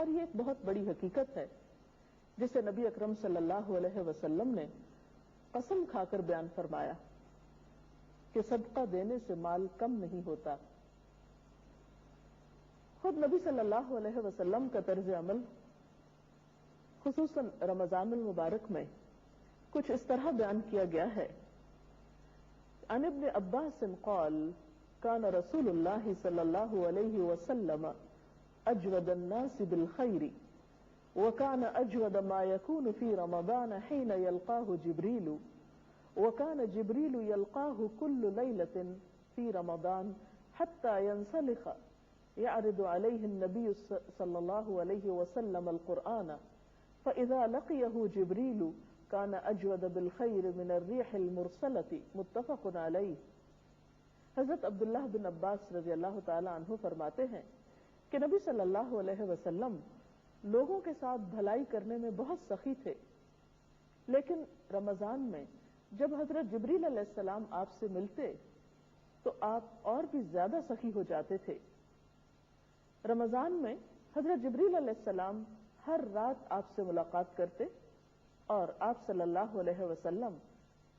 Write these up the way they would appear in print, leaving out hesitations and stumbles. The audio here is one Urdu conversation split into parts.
اور یہ ایک بہت بڑی حقیقت ہے جسے نبی اکرم صلی اللہ علیہ وسلم نے قسم کھا کر بیان فرمایا کہ صدقہ دینے سے مال کم نہیں ہوتا. خود نبی صلی اللہ علیہ وسلم کا طرز عمل خصوصاً رمضان المبارک میں کچھ اس طرح بیان کیا گیا ہے. عن ابن عباس قال كان رسول الله صلى الله عليه وسلم اجود الناس بالخير وكان اجود ما يكون في رمضان حين يلقاه جبريل وكان جبريل يلقاه كل ليلة في رمضان حتى ينسلخ يعرض عليه النبي صلى الله عليه وسلم القرآن فإذا لقيه جبريل كان أجود بالخير من الريح المرسلة متفق عليه. حضرت عبداللہ بن عباس رضی اللہ تعالی عنہ فرماتے ہیں کہ نبی صلی اللہ علیہ وسلم لوگوں کے ساتھ بھلائی کرنے میں بہت سخی تھے، لیکن رمضان میں جب حضرت جبریل علیہ السلام آپ سے ملتے تو آپ اور بھی زیادہ سخی ہو جاتے تھے. رمضان میں حضرت جبریل علیہ السلام ہر رات آپ سے ملاقات کرتے اور آپ صلی اللہ علیہ وسلم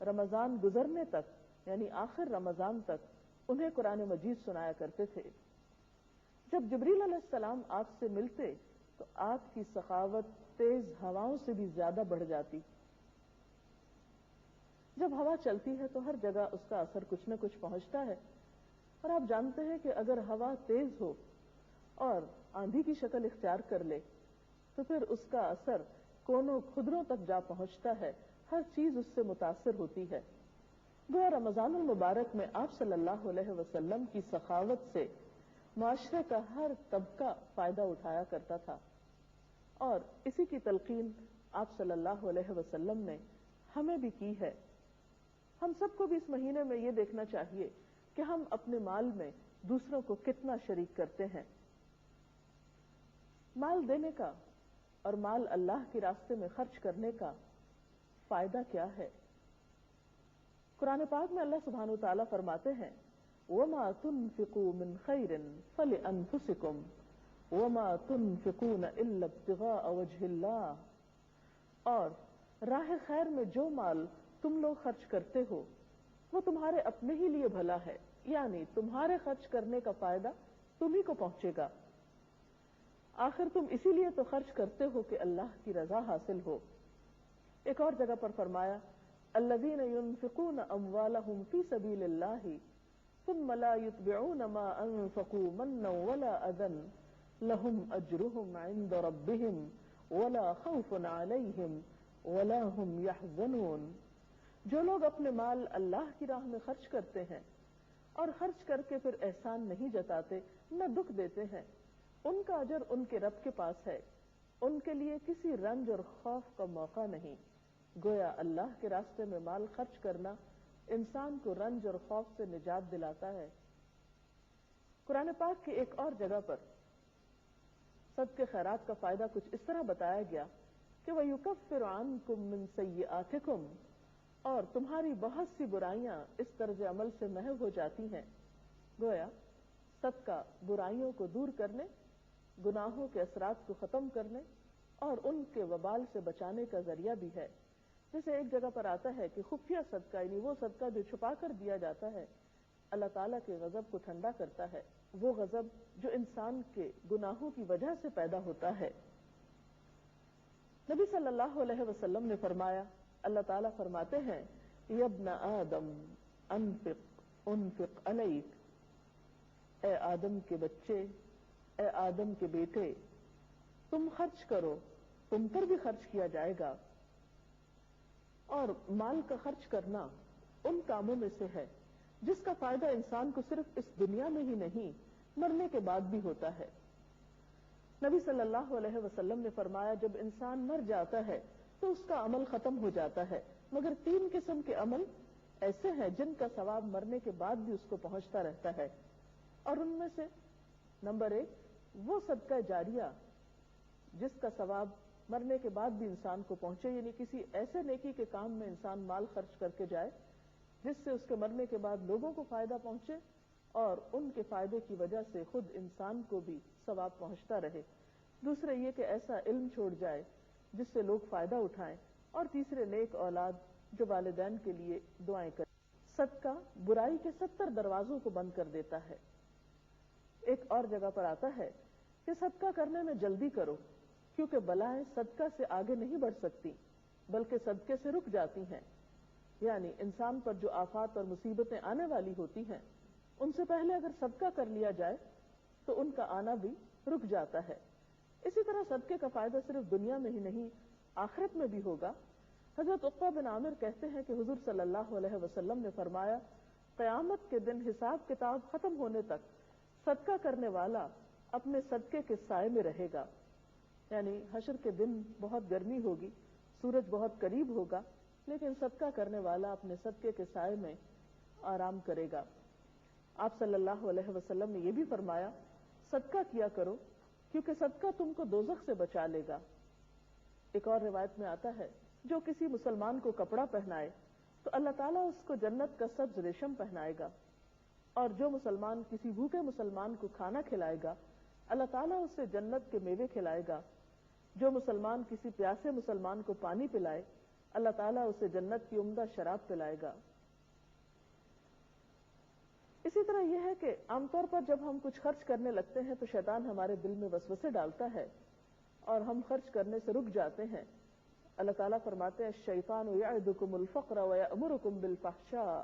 رمضان گزرنے تک یعنی آخر رمضان تک انہیں قرآن مجید سنایا کرتے تھے. جب جبریل علیہ السلام آپ سے ملتے تو آپ کی سخاوت تیز ہواؤں سے بھی زیادہ بڑھ جاتی. جب ہوا چلتی ہے تو ہر جگہ اس کا اثر کچھ نہ کچھ پہنچتا ہے، اور آپ جانتے ہیں کہ اگر ہوا تیز ہو اور آندھی کی شکل اختیار کر لے تو پھر اس کا اثر کونوں خدروں تک جا پہنچتا ہے، ہر چیز اس سے متاثر ہوتی ہے. گویا رمضان المبارک میں آپ صلی اللہ علیہ وسلم کی سخاوت سے معاشرے کا ہر طبقہ فائدہ اٹھایا کرتا تھا، اور اسی کی تلقین آپ صلی اللہ علیہ وسلم نے ہمیں بھی کی ہے. ہم سب کو بھی اس مہینے میں یہ دیکھنا چاہیے کہ ہم اپنے مال میں دوسروں کو کتنا شریک کرتے ہیں. مال دینے کا اور مال اللہ کے راستے میں خرچ کرنے کا فائدہ کیا ہے؟ قرآن پاک میں اللہ سبحانہ وتعالی فرماتے ہیں وَمَا تُنْفِقُوا مِنْ خَيْرٍ فَلِأَنفُسِكُمْ وَمَا تُنْفِقُونَ إِلَّا ابْتِغَاءَ وَجْهِ اللَّهِ. اور راہ خیر میں جو مال تم لوگ خرچ کرتے ہو وہ تمہارے اپنے ہی لیے بھلا ہے، یعنی تمہارے خرچ کرنے کا فائدہ تمہیں کو پہنچے گا. آخر تم اسی لیے تو خرچ کرتے ہو کہ اللہ کی رضا حاصل ہو. ایک اور جگہ پر فرمایا الذین ينفقون اموالهم فی سبیل اللہ ثم لا يتبعون ما انفقوا منا ولا اذى لهم اجرهم عند ربهم ولا خوف علیہم ولا هم يحزنون. جو لوگ اپنے مال اللہ کی راہ میں خرچ کرتے ہیں اور خرچ کر کے پھر احسان نہیں جتاتے، نہ دکھ دیتے ہیں، ان کا اجر ان کے رب کے پاس ہے، ان کے لیے کسی رنج اور خوف کا موقع نہیں. گویا اللہ کے راستے میں مال خرچ کرنا انسان کو رنج اور خوف سے نجات دلاتا ہے. قرآن پاک کی ایک اور جگہ پر صدقے خیرات کا فائدہ کچھ اس طرح بتایا گیا کہ وَيُكَفِّرُ عَنْكُم مِّن سَيِّئَاتِكُمْ، اور تمہاری بہت سی برائیاں اس طرز عمل سے محو ہو جاتی ہیں. گویا صدقہ برائیوں کو دور کرنے، گناہوں کے اثرات کو ختم کرنے اور ان کے وبال سے بچانے کا ذریعہ بھی ہے. جیسے ایک جگہ پر آتا ہے کہ خفیہ صدقہ یعنی وہ صدقہ جو چھپا کر دیا جاتا ہے اللہ تعالیٰ کے غضب کو ٹھنڈا کرتا ہے، وہ غضب جو انسان کے گناہوں کی وجہ سے پیدا ہوتا ہے. نبی صلی اللہ علیہ وسلم نے فرمایا، اللہ تعالیٰ فرماتے ہیں یا ابن آدم انفق علیک، اے آدم کے بچے، اے آدم کے بیٹے، تم خرچ کرو، تم پر بھی خرچ کیا جائے گا. اور مال کا خرچ کرنا ان کاموں میں سے ہے جس کا فائدہ انسان کو صرف اس دنیا میں ہی نہیں مرنے کے بعد بھی ہوتا ہے. نبی صلی اللہ علیہ وسلم نے فرمایا جب انسان مر جاتا ہے تو اس کا عمل ختم ہو جاتا ہے، مگر 3 قسم کے عمل ایسے ہیں جن کا ثواب مرنے کے بعد بھی اس کو پہنچتا رہتا ہے. اور ان میں سے نمبر 1 وہ صدقہ جاریہ جس کا ثواب مرنے کے بعد بھی انسان کو پہنچے، یعنی کسی ایسے نیکی کے کام میں انسان مال خرچ کر کے جائے جس سے اس کے مرنے کے بعد لوگوں کو فائدہ پہنچے اور ان کے فائدے کی وجہ سے خود انسان کو بھی ثواب پہنچتا رہے. دوسرے یہ کہ ایسا علم چھوڑ جائے جس سے لوگ فائدہ اٹھائیں، اور تیسرے نیک اولاد جو والدین کے لیے دعائیں کرے۔ صدقہ برائی کے 70 دروازوں کو بند کر دیتا ہے۔ ایک اور جگہ پر آتا ہے کہ صدقہ کرنے میں جلدی کرو، کیونکہ بلائیں صدقہ سے آگے نہیں بڑھ سکتی بلکہ صدقے سے رک جاتی ہیں۔ یعنی انسان پر جو آفات اور مصیبتیں آنے والی ہوتی ہیں، ان سے پہلے اگر صدقہ کر لیا جائے تو ان کا آنا بھی رک جاتا ہے۔ اسی طرح صدقے کا فائدہ صرف دنیا میں ہی نہیں، آخرت میں بھی ہوگا۔ حضرت عقبہ بن عامر کہتے ہیں کہ حضور صلی اللہ علیہ وسلم نے فرمایا، قیامت کے دن حساب کتاب ختم ہونے تک صدقہ کرنے والا اپنے صدقے کے سائے میں رہے گا۔ یعنی حشر کے دن بہت گرمی ہوگی، سورج بہت قریب ہوگا، لیکن صدقہ کرنے والا اپنے صدقے کے سائے میں آرام کرے گا۔ آپ صلی اللہ علیہ وسلم نے یہ بھی فرمایا، صدقہ کیا کرو کیونکہ صدقہ تم کو دوزخ سے بچا لے گا۔ ایک اور روایت میں آتا ہے، جو کسی مسلمان کو کپڑا پہنائے تو اللہ تعالیٰ اس کو جنت کا سبز ریشم پہنائے گا، اور جو مسلمان کسی بھوکے مسلمان کو کھانا کھلائے گا اللہ تعالیٰ اسے جنت کے میوے کھلائے گا۔ جو مسلمان کسی پیاسے مسلمان کو پانی پلائے اللہ تعالیٰ اسے جنت کی عمدہ شراب پلائے گا۔ اسی طرح یہ ہے کہ عام طور پر جب ہم کچھ خرچ کرنے لگتے ہیں تو شیطان ہمارے دل میں وسوسے ڈالتا ہے اور ہم خرچ کرنے سے رک جاتے ہیں۔ اللہ تعالیٰ فرماتے ہیں، الشیطان یعدکم الفقر ویأمرکم بالفحشاء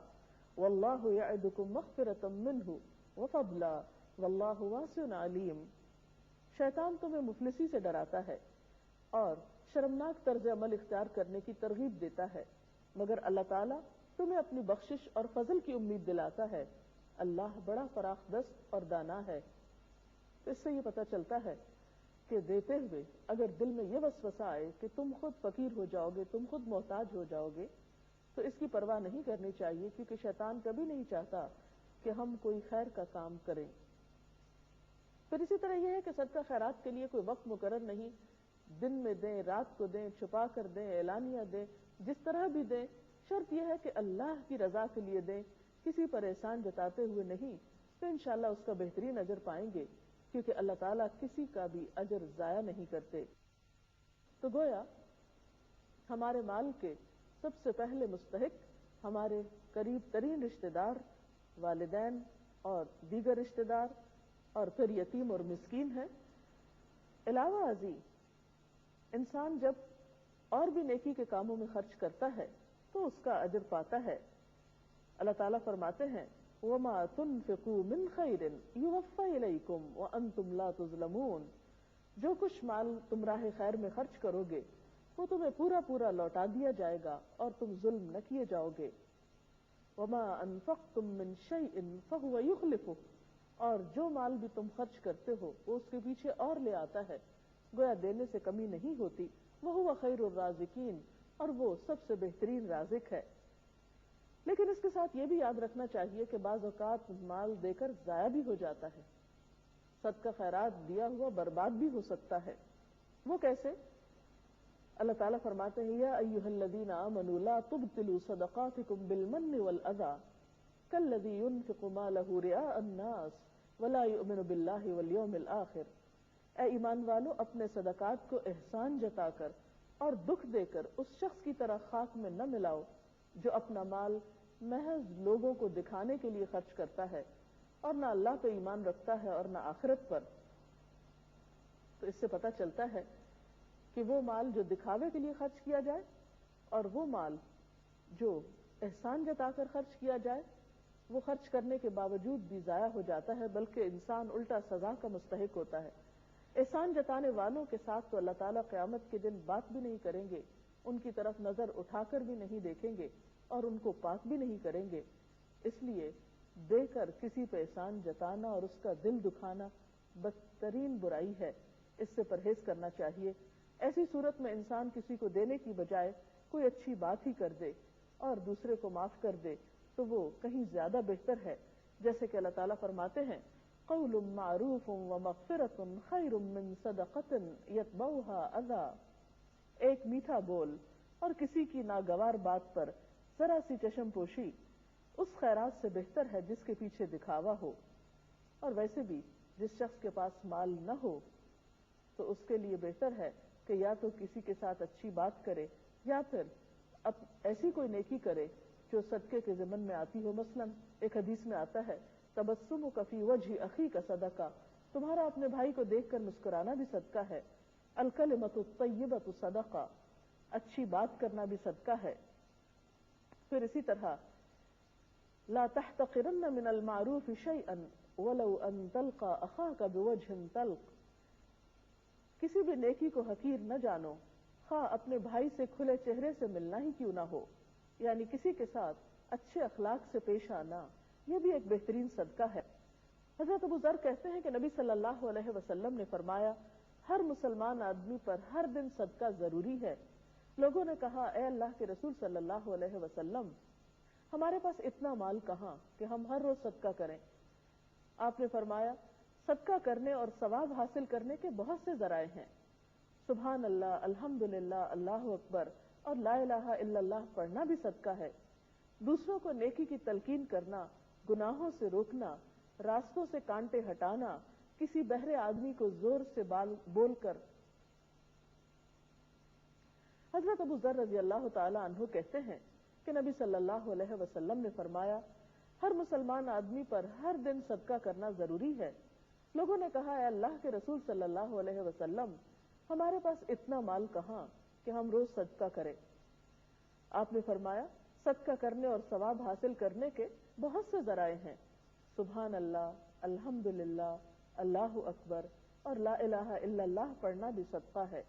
واللہ یعدکم مغفرۃ منہ وفضلا واللہ واسع علیم۔ شیطان تمہیں مفلسی سے ڈراتا ہے اور شرمناک طرز عمل اختیار کرنے کی ترغیب دیتا ہے، مگر اللہ تعالیٰ تمہیں اپنی بخشش اور فضل کی امید دلاتا ہے۔ اللہ بڑا فراخ دست اور دانا ہے۔ تو اس سے یہ پتہ چلتا ہے کہ دیتے ہوئے اگر دل میں یہ وسوسہ آئے کہ تم خود فقیر ہو جاؤ گے، تم خود محتاج ہو جاؤ گے، تو اس کی پرواہ نہیں کرنی چاہیے، کیونکہ شیطان کبھی نہیں چاہتا کہ ہم کوئی خیر کا کام کریں۔ پھر اسی طرح یہ ہے کہ صدقہ خیرات کے لیے کوئی وقت مقرر نہیں، دن میں دیں، رات کو دیں، چھپا کر دیں، اعلانیہ دیں، جس طرح بھی دیں، شرط یہ ہے کہ اللہ کی رضا کے لیے دیں، کسی پر احسان جتاتے ہوئے نہیں، تو انشاءاللہ اس کا بہترین اجر پائیں گے، کیونکہ اللہ تعالیٰ کسی کا بھی اجر ضائع نہیں کرتے۔ تو گویا ہمارے مال کے سب سے پہلے مستحق ہمارے قریب ترین رشتہ دار، والدین اور دیگر رشتہ دار، اور پھر یتیم اور مسکین ہے۔ علاوہ ازیں انسان جب اور بھی نیکی کے کاموں میں خرچ کرتا ہے تو اس کا اجر پاتا ہے۔ اللہ تعالیٰ فرماتے ہیں، وَمَا تُنْفِقُوا مِنْ خَيْرٍ يُوَفَّ إِلَيْكُمْ وَأَنْتُمْ لَا تُظْلَمُونَ۔ جو کچھ مال تم راہ خیر میں خرچ کرو گے وہ تمہیں پورا پورا لوٹا دیا جائے گا اور تم ظلم نہ کیے جاؤ گے۔ وَمَا أَنفَقْتُم مِّن شَيْءٍ فَهُوَ يُخْلِفُهُ، اور جو مال بھی تم خرچ کرتے ہو وہ اس کے پیچھے اور لے آتا ہے، گویا دینے سے کمی نہیں ہوتی۔ وَهُوَ خَيْرُ الرَّازِقِينَ، اور وہ سب سے بہترین رازق ہے۔ لیکن اس کے ساتھ یہ بھی یاد رکھنا چاہیے کہ بعض اوقات مال دے کر ضائع بھی ہو جاتا ہے، صدقہ خیرات دیا ہوا برباد بھی ہو سکتا ہے۔ وہ کیسے؟ اللہ تعالیٰ فرماتے ہیں، یا ایھا الذین آمنوا لا تبطلوا صدقاتکم بالمن والأذى کالذی ينفق مالہ رئاء الناس ولا یؤمن باللہ والیوم الآخر۔ اے ایمان والو، اپنے صدقات کو احسان جتا کر اور دکھ دے کر اس شخص کی طرح خاک میں نہ ملاؤ جو اپنا مال محض لوگوں کو دکھانے کے لیے خرچ کرتا ہے اور نہ اللہ پہ ایمان رکھتا ہے اور نہ آخرت پر۔ تو اس سے پتہ چلتا ہے کہ وہ مال جو دکھاوے کے لیے خرچ کیا جائے اور وہ مال جو احسان جتا کر خرچ کیا جائے وہ خرچ کرنے کے باوجود بھی ضائع ہو جاتا ہے، بلکہ انسان الٹا سزا کا مستحق ہوتا ہے۔ احسان جتانے والوں کے ساتھ تو اللہ تعالیٰ قیامت کے دن بات بھی نہیں کریں گے، ان کی طرف نظر اٹھا کر بھی نہیں دیکھیں گے اور ان کو پاک بھی نہیں کریں گے۔ اس لیے دے کر کسی پہ احسان جتانا اور اس کا دل دکھانا بدترین برائی ہے، اس سے پرہیز کرنا چاہیے۔ ایسی صورت میں انسان کسی کو دینے کی بجائے کوئی اچھی بات ہی کر دے اور دوسرے کو معاف کر دے تو وہ کہیں زیادہ بہتر ہے، جیسے کہ اللہ تعالیٰ فرماتے ہیں، قول معروف ومغفرۃ خیر من صدقۃ یتبعها اذی۔ ایک میٹھا بول اور کسی کی ناگوار بات پر ذرا سی چشم پوشی اس خیرات سے بہتر ہے جس کے پیچھے دکھاوا ہو۔ اور ویسے بھی جس شخص کے پاس مال نہ ہو تو اس کے لیے بہتر ہے کہ یا تو کسی کے ساتھ اچھی بات کرے یا پھر ایسی کوئی نیکی کرے جو صدقے کے ضمن میں آتی ہو. مثلا ایک حدیث میں آتا ہے تبسمک فی وجہ اخیک صدقہ، تمہارا اپنے بھائی کو دیکھ کر مسکرانا بھی صدقہ ہے. الکلمۃ الطیبۃ صدقہ، اچھی بات کرنا بھی صدقہ ہے. پھر اسی طرح لا تحتقرن من المعروف شیئا ولو ان تلقى اخاک بوجہ طلق، کسی بھی نیکی کو حقیر نہ جانو خواہ اپنے بھائی سے کھلے چہرے سے ملنا ہی کیوں نہ ہو. یعنی کسی کے ساتھ اچھے اخلاق سے پیش آنا یہ بھی ایک بہترین صدقہ ہے. حضرت ابو ذر کہتے ہیں کہ نبی صلی اللہ علیہ وسلم نے فرمایا ہر مسلمان آدمی پر ہر دن صدقہ ضروری ہے. لوگوں نے کہا اے اللہ کے رسول صلی اللہ علیہ وسلم ہمارے پاس اتنا مال کہاں کہ ہم ہر روز صدقہ کریں. آپ نے فرمایا صدقہ کرنے اور ثواب حاصل کرنے کے بہت سے ذرائع ہیں. سبحان اللہ، الحمدللہ، اللہ اکبر اور لا الہ الا اللہ پڑھنا بھی صدقہ ہے. دوسروں کو نیکی کی تلقین کرنا، گناہوں سے روکنا، راستوں سے کانٹے ہٹانا، کسی بہرے آدمی کو زور سے بول کر. حضرت ابو ذر رضی اللہ تعالی عنہ کہتے ہیں کہ نبی صلی اللہ علیہ وسلم نے فرمایا ہر مسلمان آدمی پر ہر دن صدقہ کرنا ضروری ہے. لوگوں نے کہا اے اللہ کے رسول صلی اللہ علیہ وسلم ہمارے پاس اتنا مال کہاں کہ ہم روز صدقہ کریں. آپ نے فرمایا صدقہ کرنے اور ثواب حاصل کرنے کے بہت سے ذرائع ہیں. سبحان اللہ، الحمدللہ، اللہ اکبر اور لا الہ الا اللہ پڑھنا بھی صدقہ ہے.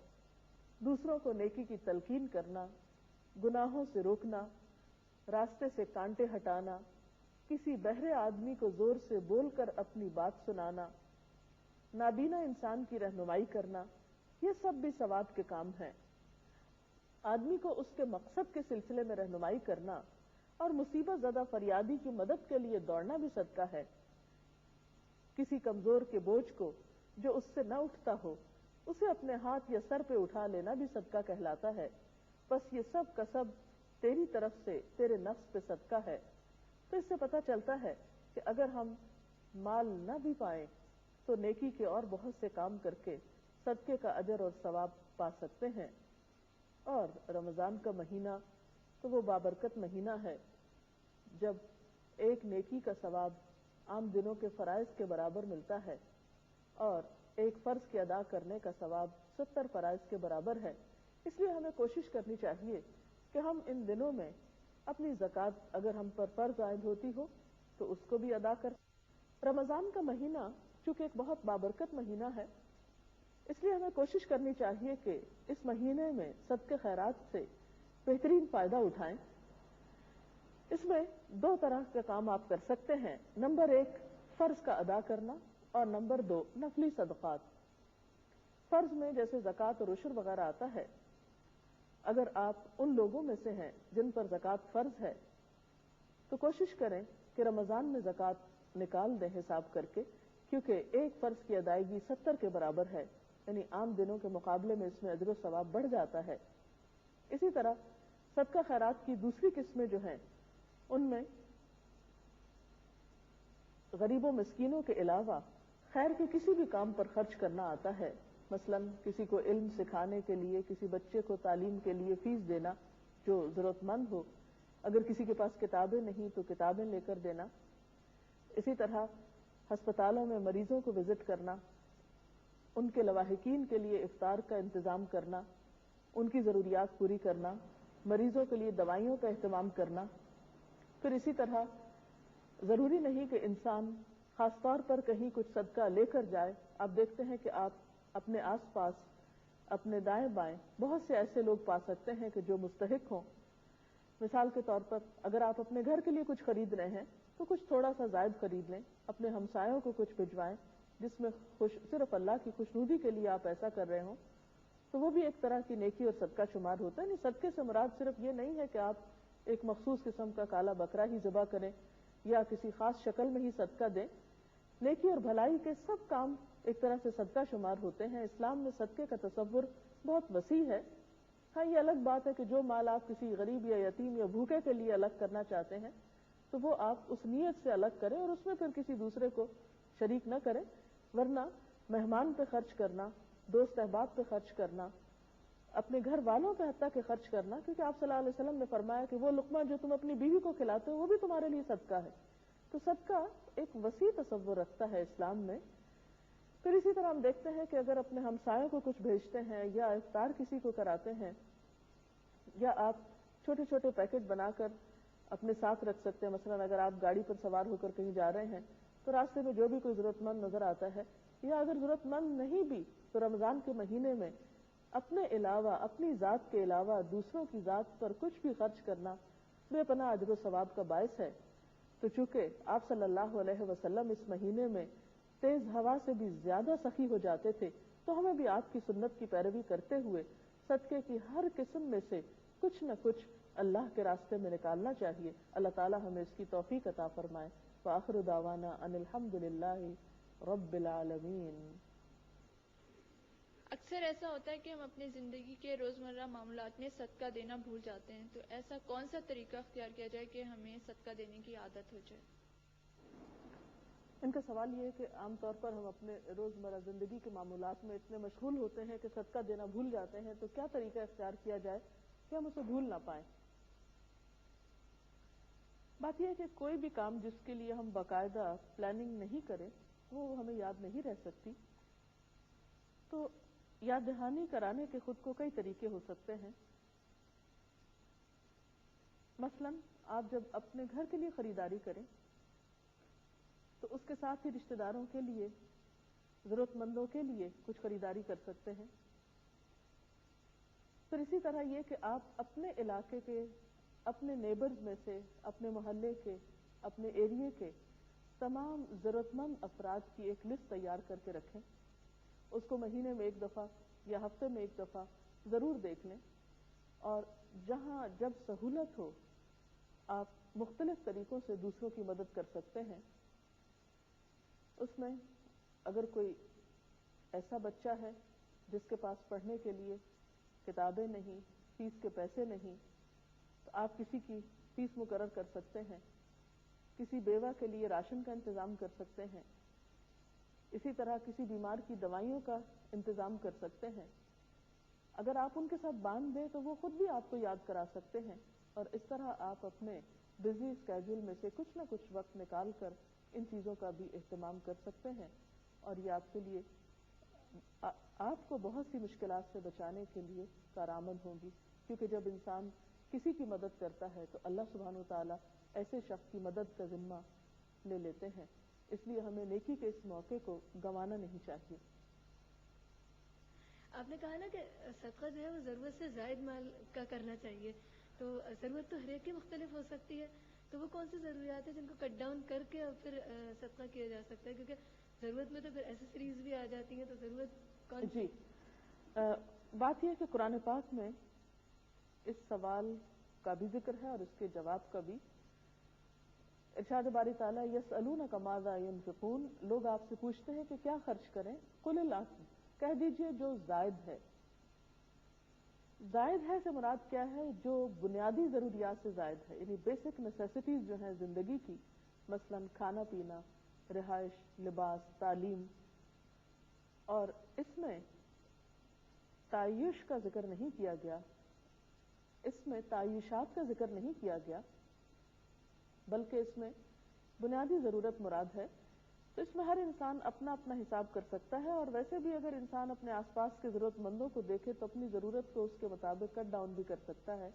دوسروں کو نیکی کی تلقین کرنا، گناہوں سے روکنا، راستے سے کانٹے ہٹانا، کسی بہرے آدمی کو زور سے بول کر اپنی بات سنانا، نابینا انسان کی رہنمائی کرنا، یہ سب بھی ثواب کے کام ہیں. آدمی کو اس کے مقصد کے سلسلے میں رہنمائی کرنا اور مصیبت زدہ فریادی کی مدد کے لیے دوڑنا بھی صدقہ ہے. کسی کمزور کے بوجھ کو جو اس سے نہ اٹھتا ہو اسے اپنے ہاتھ یا سر پہ اٹھا لینا بھی صدقہ کہلاتا ہے. بس یہ سب کا سب تیری طرف سے تیرے نفس پہ صدقہ ہے. تو اس سے پتہ چلتا ہے کہ اگر ہم مال نہ بھی پائیں تو نیکی کے اور بہت سے کام کر کے صدقے کا اجر اور ثواب پا سکتے ہیں. اور رمضان کا مہینہ تو وہ بابرکت مہینہ ہے جب ایک نیکی کا ثواب عام دنوں کے فرائض کے برابر ملتا ہے اور ایک فرض کے ادا کرنے کا ثواب 70 فرائض کے برابر ہے. اس لیے ہمیں کوشش کرنی چاہیے کہ ہم ان دنوں میں اپنی زکوٰۃ اگر ہم پر فرض عائد ہوتی ہو تو اس کو بھی ادا کر. رمضان کا مہینہ چونکہ ایک بہت بابرکت مہینہ ہے اس لیے ہمیں کوشش کرنی چاہیے کہ اس مہینے میں صدقے خیرات سے بہترین فائدہ اٹھائیں. اس میں 2 طرح کا کام آپ کر سکتے ہیں. نمبر 1 فرض کا ادا کرنا اور نمبر 2 نفلی صدقات. فرض میں جیسے زکوٰۃ اور عشر وغیرہ آتا ہے، اگر آپ ان لوگوں میں سے ہیں جن پر زکوٰۃ فرض ہے تو کوشش کریں کہ رمضان میں زکوٰۃ نکال دیں حساب کر کے، کیونکہ ایک فرض کی ادائیگی 70 کے برابر ہے. یعنی عام دنوں کے مقابلے میں اس میں اجر و ثواب بڑھ جاتا ہے. اسی طرح صدقہ خیرات کی دوسری قسمیں جو ہیں ان میں غریبوں مسکینوں کے علاوہ خیر کے کسی بھی کام پر خرچ کرنا آتا ہے. مثلا کسی کو علم سکھانے کے لیے، کسی بچے کو تعلیم کے لیے فیس دینا جو ضرورت مند ہو. اگر کسی کے پاس کتابیں نہیں تو کتابیں لے کر دینا. اسی طرح ہسپتالوں میں مریضوں کو وزٹ کرنا، ان کے لواحقین کے لیے افطار کا انتظام کرنا، ان کی ضروریات پوری کرنا، مریضوں کے لیے دوائیوں کا اہتمام کرنا. پھر اسی طرح ضروری نہیں کہ انسان خاص طور پر کہیں کچھ صدقہ لے کر جائے. آپ دیکھتے ہیں کہ آپ اپنے آس پاس، اپنے دائیں بائیں بہت سے ایسے لوگ پا سکتے ہیں کہ جو مستحق ہوں. مثال کے طور پر اگر آپ اپنے گھر کے لیے کچھ خرید رہے ہیں تو کچھ تھوڑا سا زائد خرید لیں، اپنے ہمسایوں کو کچھ بھجوائیں جس میں صرف اللہ کی خوشنودی کے لیے آپ ایسا کر رہے ہوں، تو وہ بھی ایک طرح کی نیکی اور صدقہ شمار ہوتا ہے. نہیں، صدقے سے مراد صرف یہ نہیں ہے کہ آپ ایک مخصوص قسم کا کالا بکرا ہی ذبح کریں یا کسی خاص شکل میں ہی صدقہ دیں. نیکی اور بھلائی کے سب کام ایک طرح سے صدقہ شمار ہوتے ہیں. اسلام میں صدقے کا تصور بہت وسیع ہے. ہاں، یہ الگ بات ہے کہ جو مال آپ کسی غریب یا یتیم یا بھوکے کے لیے الگ کرنا چاہتے ہیں تو وہ آپ اس نیت سے الگ کریں اور اس میں پھر کسی دوسرے کو شریک نہ کریں. ورنہ مہمان پہ خرچ کرنا، دوست احباب پہ خرچ کرنا، اپنے گھر والوں پہ حتیٰ کہ خرچ کرنا، کیونکہ آپ صلی اللہ علیہ وسلم نے فرمایا کہ وہ لقمہ جو تم اپنی بیوی کو کھلاتے ہو وہ بھی تمہارے لیے صدقہ ہے. تو صدقہ ایک وسیع تصور رکھتا ہے اسلام میں. پھر اسی طرح ہم دیکھتے ہیں کہ اگر اپنے ہمسایوں کو کچھ بھیجتے ہیں یا افطار کسی کو کراتے ہیں، یا آپ چھوٹے چھوٹے پیکٹ بنا کر اپنے ساتھ رکھ سکتے ہیں. مثلا اگر آپ گاڑی پر سوار ہو کر کہیں جا رہے ہیں تو راستے میں جو بھی کوئی ضرورت مند نظر آتا ہے، یا اگر ضرورت مند نہیں بھی تو رمضان کے مہینے میں اپنے علاوہ، اپنی ذات کے علاوہ دوسروں کی ذات پر کچھ بھی خرچ کرنا بے پناہ اجر و ثواب کا باعث ہے. تو چونکہ آپ صلی اللہ علیہ وسلم اس مہینے میں تیز ہوا سے بھی زیادہ سخی ہو جاتے تھے، تو ہمیں بھی آپ کی سنت کی پیروی کرتے ہوئے صدقے کی ہر قسم میں سے کچھ نہ کچھ اللہ کے راستے میں نکالنا چاہیے. اللہ تعالی ہمیں اس کی توفیق عطا فرمائے. وآخر دعوانا ان الحمد للہ رب العالمین. اکثر ایسا ہوتا ہے کہ ہم اپنی زندگی کے روزمرہ معاملات میں صدقہ دینا بھول جاتے ہیں، تو ایسا کون سا طریقہ اختیار کیا جائے کہ ہمیں صدقہ دینے کی عادت ہو جائے؟ ان کا سوال یہ ہے کہ عام طور پر ہم اپنے روزمرہ زندگی کے معاملات میں اتنے مشغول ہوتے ہیں کہ صدقہ دینا بھول جاتے ہیں، تو کیا طریقہ اختیار کیا جائے کہ ہم اسے بھول نہ پائیں. بات یہ ہے کہ کوئی بھی کام جس کے لیے ہم باقاعدہ پلاننگ نہیں کریں وہ ہمیں یاد نہیں رہ سکتی. تو یاد دہانی کرانے کے خود کو کئی طریقے ہو سکتے ہیں. مثلا آپ جب اپنے گھر کے لیے خریداری کریں تو اس کے ساتھ ہی رشتہ داروں کے لیے، ضرورت مندوں کے لیے کچھ خریداری کر سکتے ہیں. پھر اسی طرح یہ کہ آپ اپنے علاقے کے، اپنے نیبرز میں سے، اپنے محلے کے، اپنے ایریے کے تمام ضرورت مند افراد کی ایک لسٹ تیار کر کے رکھیں. اس کو مہینے میں ایک دفعہ یا ہفتے میں ایک دفعہ ضرور دیکھ لیں، اور جہاں جب سہولت ہو آپ مختلف طریقوں سے دوسروں کی مدد کر سکتے ہیں. اس میں اگر کوئی ایسا بچہ ہے جس کے پاس پڑھنے کے لیے کتابیں نہیں، فیس کے پیسے نہیں، تو آپ کسی کی فیس مقرر کر سکتے ہیں. کسی بیوہ کے لیے راشن کا انتظام کر سکتے ہیں. اسی طرح کسی بیمار کی دوائیوں کا انتظام کر سکتے ہیں. اگر آپ ان کے ساتھ باندھ دیں تو وہ خود بھی آپ کو یاد کرا سکتے ہیں. اور اس طرح آپ اپنے بزی اسکیڈول میں سے کچھ نہ کچھ وقت نکال کر ان چیزوں کا بھی اہتمام کر سکتے ہیں. اور یہ آپ کے لیے، آپ کو بہت سی مشکلات سے بچانے کے لیے کارآمد ہوں گی. کیونکہ جب انسان کسی کی مدد کرتا ہے تو اللہ سبحانہ وتعالی ایسے شخص کی مدد کا ذمہ لے لیتے ہیں. اس لیے ہمیں نیکی کے اس موقع کو گنوانا نہیں چاہیے. آپ نے کہا نا کہ صدقہ جو ہے وہ ضرورت سے زائد مال کا کرنا چاہیے، تو ضرورت تو ہر ایک کی مختلف ہو سکتی ہے، تو وہ کون سی ضروریات ہیں جن کو کٹ ڈاؤن کر کے اور پھر صدقہ کیا جا سکتا ہے؟ کیونکہ ضرورت میں تو پھر ایسیسریز بھی آ جاتی ہیں، تو ضرورت کون سی؟ بات یہ ہے کہ قرآن پاک میں اس سوال کا بھی ذکر ہے اور اس کے جواب کا بھی. ارشاد باری تعالیٰ یسألونک ماذا ینفقون، لوگ آپ سے پوچھتے ہیں کہ کیا خرچ کریں. قل العفو، کہہ دیجئے جو زائد ہے. زائد ہے سے مراد کیا ہے؟ جو بنیادی ضروریات سے زائد ہے، یعنی بیسک نیسیسٹیز جو ہیں زندگی کی، مثلا کھانا پینا، رہائش، لباس، تعلیم. اور اس میں تعیش کا ذکر نہیں کیا گیا، اس میں تعیشات کا ذکر نہیں کیا گیا، بلکہ اس میں بنیادی ضرورت مراد ہے. تو اس میں ہر انسان اپنا اپنا حساب کر سکتا ہے. اور ویسے بھی اگر انسان اپنے آس پاس کے ضرورت مندوں کو دیکھے تو اپنی ضرورت کو اس کے مطابق کٹ ڈاؤن بھی کر سکتا ہے.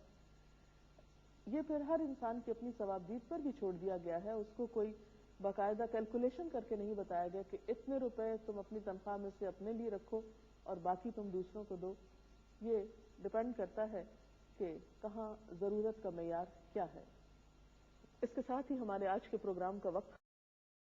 یہ پھر ہر انسان کی اپنی ثوابدید پر بھی چھوڑ دیا گیا ہے. اس کو کوئی باقاعدہ کیلکولیشن کر کے نہیں بتایا گیا کہ اتنے روپے تم اپنی تنخواہ میں سے اپنے لیے رکھو اور باقی تم دوسروں کو دو. یہ ڈپینڈ کرتا ہے کہ کہاں ضرورت کا معیار کیا ہے. اس کے ساتھ ہی ہمارے آج کے پروگرام کا وقت